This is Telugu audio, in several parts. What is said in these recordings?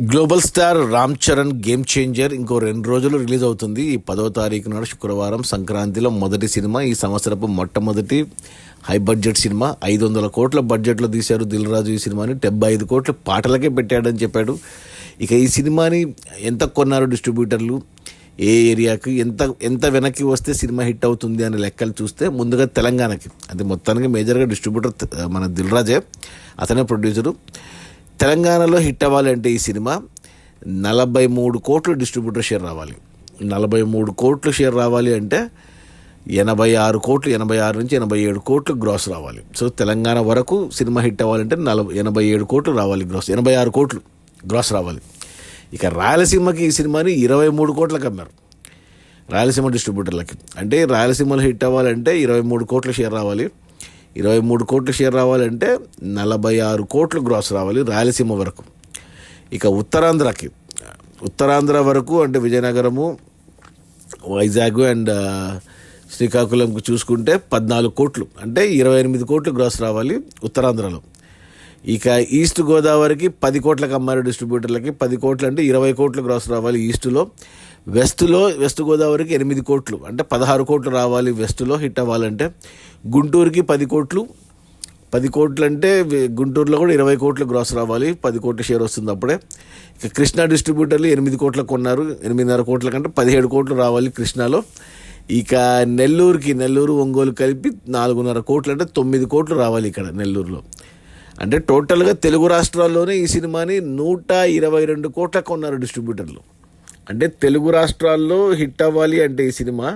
Global star Ram Charan game changer ఇంకో 2 రోజులు రిలీజ్ అవుతుంది. ఈ 10వ తారీఖు నాడు శుక్రవారం సంక్రాంతిలో మొదటి సినిమా, ఈ సంవత్సరపు మొట్టమొదటి హై బడ్జెట్ సినిమా. 500 కోట్ల బడ్జెట్లో తీశారు దిల్ రాజు ఈ సినిమాని. 75 కోట్ల పాటలకే పెట్టాడని చెప్పాడు. ఇక ఈ సినిమాని ఎంత కొన్నారు డిస్ట్రిబ్యూటర్లు, ఏ ఏరియాకి, ఎంత వెనక్కి వస్తే సినిమా హిట్ అవుతుంది అనే లెక్కలు చూస్తే ముందుగా తెలంగాణకి, అంటే మొత్తానికి మేజర్గా డిస్ట్రిబ్యూటర్ మన దిల్ రాజే, అతనే ప్రొడ్యూసరు. తెలంగాణలో హిట్ అవ్వాలంటే ఈ సినిమా 43 కోట్లు డిస్ట్రిబ్యూటర్ షేర్ రావాలి. 43 కోట్లు షేర్ రావాలి అంటే 86 కోట్లు, 86 నుంచి 87 కోట్లు గ్రాస్ రావాలి. సో తెలంగాణ వరకు సినిమా హిట్ అవ్వాలంటే 87 కోట్లు రావాలి గ్రాస్, 86 కోట్లు గ్రాస్ రావాలి. ఇక రాయలసీమకి ఈ సినిమాని 23 కోట్లకు అమ్మారు రాయలసీమ డిస్ట్రిబ్యూటర్లకి. అంటే రాయలసీమలో హిట్ అవ్వాలంటే 23 కోట్ల షేర్ రావాలి. 23 కోట్ల షేర్ రావాలంటే 46 కోట్లు గ్రాస్ రావాలి రాయలసీమ వరకు. ఇక ఉత్తరాంధ్ర వరకు అంటే విజయనగరము, వైజాగ్ అండ్ శ్రీకాకుళంకు చూసుకుంటే 14 కోట్లు అంటే 28 కోట్లు గ్రాస్ రావాలి ఉత్తరాంధ్రలో. ఇక ఈస్ట్ గోదావరికి 10 కోట్లకు అమ్మారు డిస్ట్రిబ్యూటర్లకి. 10 కోట్లు అంటే 20 కోట్లు గ్రాస్ రావాలి ఈస్టులో. వెస్ట్ గోదావరికి 8 కోట్లు అంటే 16 కోట్లు రావాలి వెస్ట్లో హిట్ అవ్వాలంటే. గుంటూరుకి 10 కోట్లు, 10 కోట్లు అంటే గుంటూరులో కూడా 20 కోట్లు గ్రాస్ రావాలి, 10 కోట్ల షేర్ వస్తుంది అప్పుడే. ఇక కృష్ణా డిస్ట్రిబ్యూటర్లు 8 కోట్లకు కొన్నారు, 8.5 కోట్ల కంటే 17 కోట్లు రావాలి కృష్ణాలో. ఇక నెల్లూరు, ఒంగోలు కలిపి 4.5 కోట్లు అంటే 9 కోట్లు రావాలి ఇక్కడ నెల్లూరులో. అంటే టోటల్గా తెలుగు రాష్ట్రాల్లోనే ఈ సినిమాని 122 కోట్లకు కొన్నారు డిస్ట్రిబ్యూటర్లు. అంటే తెలుగు రాష్ట్రాల్లో హిట్ అవ్వాలి అంటే ఈ సినిమా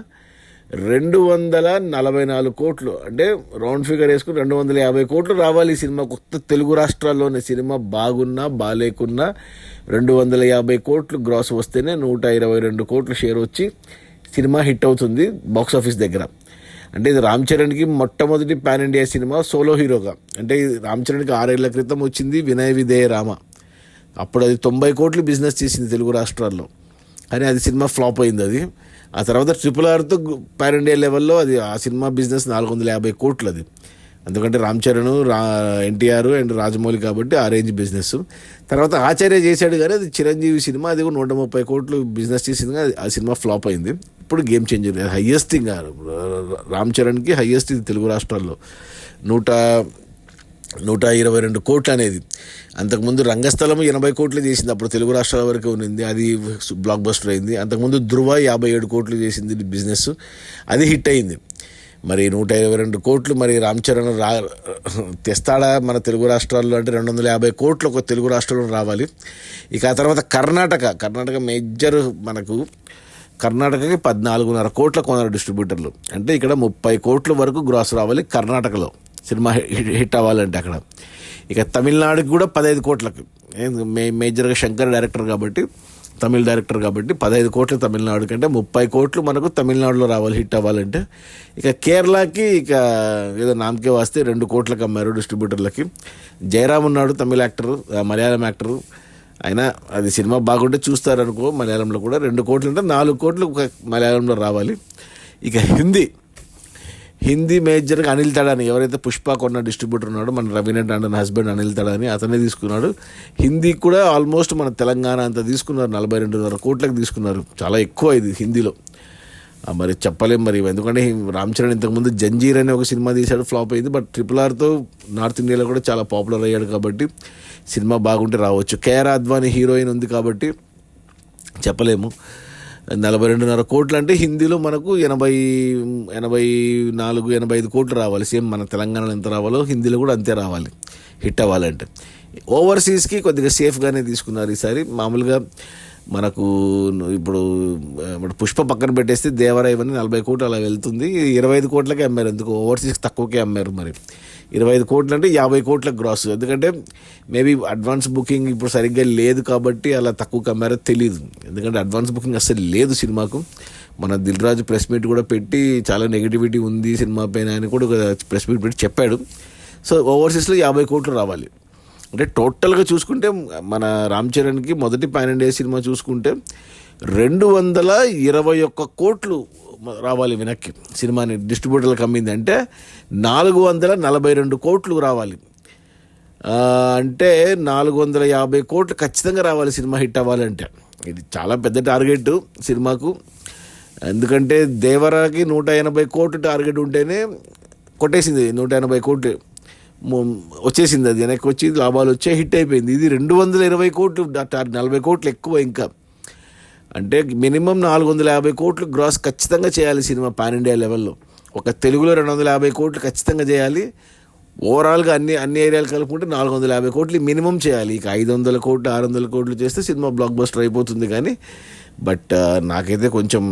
244 కోట్లు, అంటే రౌండ్ ఫిగర్ వేసుకుని 250 కోట్లు రావాలి ఈ సినిమా. కొత్త తెలుగు రాష్ట్రాల్లోనే సినిమా బాగున్నా బాలేకున్నా 250 కోట్లు గ్రాస్ వస్తేనే 122 కోట్లు షేర్ వచ్చి సినిమా హిట్ అవుతుంది బాక్స్ ఆఫీస్ దగ్గర. అంటే ఇది రామ్ చరణ్కి మొట్టమొదటి పాన్ ఇండియా సినిమా సోలో హీరోగా. అంటే రామ్ చరణ్కి 6 ఏళ్ల క్రితం వచ్చింది వినయ విధేయ రామ. అప్పుడు అది 90 కోట్లు బిజినెస్ చేసింది తెలుగు రాష్ట్రాల్లో, కానీ అది సినిమా ఫ్లాప్ అయింది. అది ఆ తర్వాత RRRతో పాన్ ఇండియా లెవెల్లో అది ఆ సినిమా బిజినెస్ 450 కోట్లు అది. ఎందుకంటే రామ్ చరణ్, ఎన్టీఆర్ అండ్ రాజమౌళి కాబట్టి ఆ రేంజ్ బిజినెస్. తర్వాత ఆచార్య చేశాడు కానీ అది చిరంజీవి సినిమా, అది కూడా 130 కోట్లు బిజినెస్ చేసింది కానీ ఆ సినిమా ఫ్లాప్ అయింది. ఇప్పుడు గేమ్ చేంజర్ హయ్యెస్ట్ ఇంకా రామ్ చరణ్కి హయ్యెస్ట్ ఇది తెలుగు రాష్ట్రాల్లో 122 కోట్లు అనేది. అంతకుముందు రంగస్థలం 80 కోట్లు చేసింది, అప్పుడు తెలుగు రాష్ట్రాల వరకు ఉన్నింది, అది బ్లాక్ బస్టర్ అయింది. అంతకుముందు ధృవ 57 కోట్లు చేసింది బిజినెస్, అది హిట్ అయింది. మరి 122 కోట్లు మరి రామ్ చరణ్ తెస్తాడా మన తెలుగు రాష్ట్రాల్లో అంటే 250 కోట్లు ఒక తెలుగు రాష్ట్రంలో రావాలి. ఇక ఆ తర్వాత కర్ణాటక మేజర్ మనకు. కర్ణాటకకి 14.5 కోట్ల కొన్నారు డిస్ట్రిబ్యూటర్లు. అంటే ఇక్కడ 30 కోట్ల వరకు గ్రాస్ రావాలి కర్ణాటకలో సినిమా హిట్ అవ్వాలంటే అక్కడ. ఇక తమిళనాడుకి కూడా 15 కోట్లకు, మేజర్గా శంకర్ డైరెక్టర్ కాబట్టి, తమిళ డైరెక్టర్ కాబట్టి 15 కోట్లు తమిళనాడు కంటే 30 కోట్లు మనకు తమిళనాడులో రావాలి హిట్ అవ్వాలంటే. ఇక కేరళకి ఇక ఏదో నామకే వాస్తే 2 కోట్లకు అమ్మారు డిస్ట్రిబ్యూటర్లకి. జయరామ్ ఉన్నాడు తమిళ యాక్టరు, మలయాళం యాక్టరు. అయినా అది సినిమా బాగుంటే చూస్తారనుకో మలయాళంలో కూడా. 2 కోట్లు అంటే 4 కోట్లు మలయాళంలో రావాలి. ఇక హిందీ మేజర్గా అనిల్ తడాని, ఎవరైతే పుష్ప కొన్న డిస్ట్రిబ్యూటర్ ఉన్నాడో మన రవీనా టాండన్ హస్బెండ్ అనిల్ తడాని, అతనే తీసుకున్నాడు. హిందీ కూడా ఆల్మోస్ట్ మన తెలంగాణ అంతా తీసుకున్నారు, 42.5 కోట్లకు తీసుకున్నారు. చాలా ఎక్కువ ఇది హిందీలో. మరి చెప్పలేం మరి, ఎందుకంటే రామ్ చరణ్ ఇంతకుముందు జంజీర్ అనే ఒక సినిమా తీశాడు, ఫ్లాప్ అయింది. బట్ RRRతో నార్త్ ఇండియాలో కూడా చాలా పాపులర్ అయ్యాడు కాబట్టి సినిమా బాగుంటే రావచ్చు. కేఆర్ అద్వానీ హీరోయిన్ ఉంది కాబట్టి చెప్పలేము. 42.5 కోట్లు అంటే హిందీలో మనకు 84-85 కోట్లు రావాలి. సేమ్ మన తెలంగాణలో ఎంత రావాలో హిందీలో కూడా అంతే రావాలి హిట్ అవ్వాలంటే. ఓవర్సీస్కి కొద్దిగా సేఫ్గానే తీసుకున్నారు ఈసారి. మామూలుగా మనకు ఇప్పుడు పుష్ప పక్కన పెట్టేస్తే దేవరా ఇవన్నీ 40 కోట్లు అలా వెళ్తుంది. 25 కోట్లకే అమ్మారు, ఎందుకు ఓవర్సీస్కి తక్కువకే అమ్మారు. మరి 25 కోట్లు అంటే 50 కోట్ల గ్రాస్. ఎందుకంటే మేబీ అడ్వాన్స్ బుకింగ్ ఇప్పుడు సరిగ్గా లేదు కాబట్టి అలా తక్కువకి అమ్మారో తెలియదు. ఎందుకంటే అడ్వాన్స్ బుకింగ్ అసలు లేదు సినిమాకు. మన దిల్ రాజు ప్రెస్ మీట్ కూడా పెట్టి చాలా నెగిటివిటీ ఉంది సినిమా పైన అని కూడా ప్రెస్ మీట్ పెట్టి చెప్పాడు. సో ఓవర్సీస్లో 50 కోట్లు రావాలి. అంటే టోటల్గా చూసుకుంటే మన రామ్ చరణ్కి మొదటి పాన్ ఇండియా సినిమా చూసుకుంటే 221 కోట్లు రావాలి వెనక్కి సినిమాని డిస్ట్రిబ్యూటర్లకు అమ్మింది. అంటే 442 కోట్లు రావాలి అంటే 450 కోట్లు ఖచ్చితంగా రావాలి సినిమా హిట్ అవ్వాలంటే. ఇది చాలా పెద్ద టార్గెట్ సినిమాకు. ఎందుకంటే దేవరాకి 180 కోట్లు టార్గెట్ ఉంటేనే కొట్టేసింది. 180 కోట్లు వచ్చేసింది, అది వెనక్కి వచ్చి లాభాలు వచ్చే హిట్ అయిపోయింది. ఇది 220 కోట్లు, 40 కోట్లు ఎక్కువ ఇంకా. అంటే మినిమం 450 కోట్లు గ్రాస్ ఖచ్చితంగా చేయాలి సినిమా పాన్ ఇండియా లెవెల్లో. ఒక తెలుగులో 250 కోట్లు ఖచ్చితంగా చేయాలి. ఓవరాల్గా అన్ని ఏరియాలు కలుపుకుంటే 450 కోట్లు మినిమం చేయాలి. ఇక 500 కోట్లు 600 కోట్లు చేస్తే సినిమా బ్లాక్ బస్టర్ అయిపోతుంది. కానీ బట్ నాకైతే కొంచెం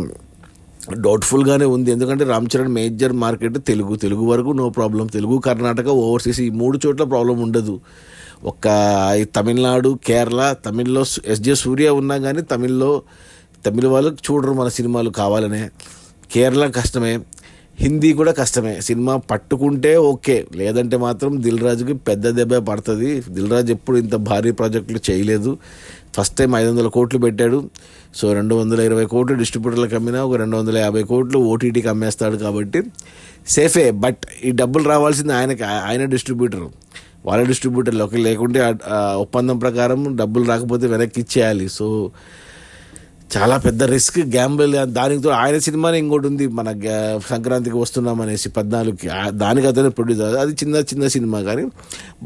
డౌట్ఫుల్గానే ఉంది. ఎందుకంటే రామ్ చరణ్ మేజర్ మార్కెట్ తెలుగు వరకు no problem. Telugu, Karnataka, overseas ఈ 3 చోట్ల ప్రాబ్లం ఉండదు. ఒక్క తమిళనాడు, కేరళ, తమిళ్లో ఎస్జే సూర్య ఉన్నా కానీ తమిళ వాళ్ళు చూడరు మన సినిమాలు కావాలనే. కేరళ కష్టమే, హిందీ కూడా కష్టమే. సినిమా పట్టుకుంటే ఓకే, లేదంటే మాత్రం దిల్ రాజుకి పెద్ద దెబ్బ పడుతుంది. దిల్ రాజు ఎప్పుడు ఇంత భారీ ప్రాజెక్టులు చేయలేదు. ఫస్ట్ టైం 500 కోట్లు పెట్టాడు. సో 220 కోట్లు డిస్ట్రిబ్యూటర్లకు అమ్మినా ఒక 250 కోట్లు ఓటీటీకి అమ్మేస్తాడు. కాబట్టి సేఫే. బట్ ఈ డబ్బులు రావాల్సింది ఆయన డిస్ట్రిబ్యూటర్, వాళ్ళ డిస్ట్రిబ్యూటర్లోకి. లేకుంటే ఒప్పందం ప్రకారం డబ్బులు రాకపోతే వెనక్కి ఇచ్చేయాలి. సో చాలా పెద్ద రిస్క్, గ్యాంబుల్. దానితో ఆయన సినిమానే ఇంకోటి ఉంది, మన సంక్రాంతికి వస్తున్నాం అనేసి 14కి, దానికి అతనే ప్రొడ్యూసర్. అది చిన్న సినిమా కానీ.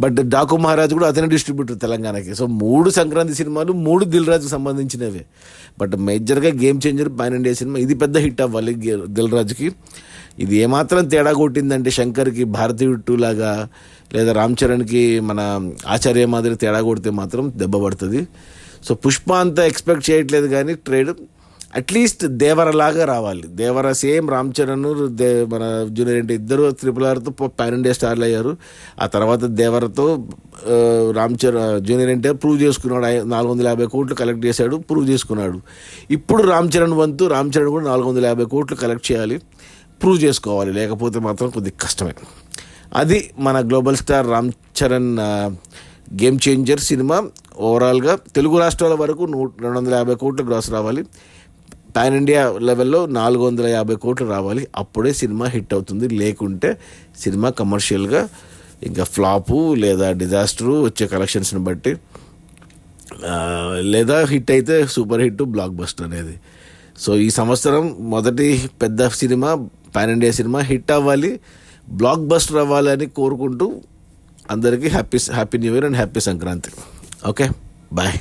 బట్ డాకు మహారాజ్ కూడా అతనే డిస్ట్రిబ్యూటర్ తెలంగాణకి. సో 3 సంక్రాంతి సినిమాలు 3 దిల్ రాజుకి సంబంధించినవే. బట్ మేజర్గా game changer pan India cinema. ఇది పెద్ద హిట్ అవ్వాలి దిల్ రాజుకి. ఇది ఏమాత్రం తేడా కొట్టిందంటే శంకర్కి భారతీయుడు 2 లాగా, లేదా రామ్ చరణ్కి మన ఆచార్య మాదిరి తేడా కొడితే మాత్రం దెబ్బ పడుతుంది. సో పుష్ప అంతా ఎక్స్పెక్ట్ చేయట్లేదు కానీ ట్రేడ్ అట్లీస్ట్ దేవరలాగా రావాలి. దేవర సేమ్ రామ్ చరణ్ మన జూనియర్ ఎన్టీఆర్ ఇద్దరు RRRతో పాన్ ఇండియా స్టార్లు అయ్యారు. ఆ తర్వాత దేవరతో రామ్ చరణ్ జూనియర్ ఎన్టీఆర్ ప్రూవ్ చేసుకున్నాడు. 450 కోట్లు కలెక్ట్ చేశాడు, ప్రూవ్ చేసుకున్నాడు. ఇప్పుడు రామ్ చరణ్ వంతు, రామ్ చరణ్ కూడా 450 కోట్లు కలెక్ట్ చేయాలి, ప్రూవ్ చేసుకోవాలి. లేకపోతే మాత్రం కొద్దిగా కష్టమే. అది మన global star Ram Charan game changer cinema. ఓవరాల్గా తెలుగు రాష్ట్రాల వరకు 250 కోట్లు గ్రాస్ రావాలి. పాన్ ఇండియా లెవెల్లో 450 కోట్లు రావాలి. అప్పుడే సినిమా హిట్ అవుతుంది. లేకుంటే సినిమా కమర్షియల్గా ఇంకా ఫ్లాపు లేదా డిజాస్టరు వచ్చే కలెక్షన్స్ని బట్టి, లేదా హిట్ అయితే సూపర్ హిట్, బ్లాక్ బస్టర్ అనేది. సో ఈ సంవత్సరం మొదటి పెద్ద cinema pan India cinema hit అవ్వాలి, బ్లాక్ బస్టర్ అవ్వాలి అని కోరుకుంటూ అందరికీ happy new year and happy Sankranti. Okay, bye.